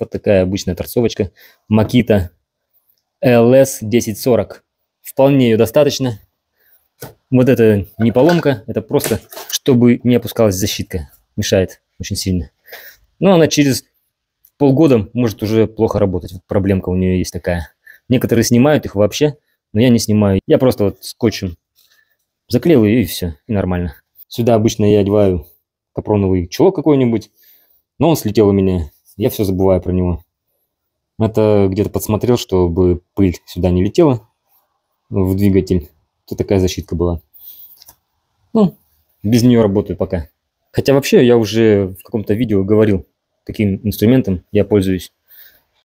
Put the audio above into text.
Вот такая обычная торцовочка. Makita LS1040. Вполне ее достаточно. Вот это не поломка, это просто, чтобы не опускалась защитка. Мешает очень сильно. Но она через полгода может уже плохо работать. Вот проблемка у нее есть такая. Некоторые снимают их вообще, но я не снимаю. Я просто вот скотчем заклеил ее и все, и нормально. Сюда обычно я одеваю капроновый чулок какой-нибудь, но он слетел у меня. Я все забываю про него. Это где-то подсмотрел, чтобы пыль сюда не летела в двигатель. Тут такая защитка была. Ну, без нее работаю пока. Хотя вообще я уже в каком-то видео говорил, каким инструментом я пользуюсь.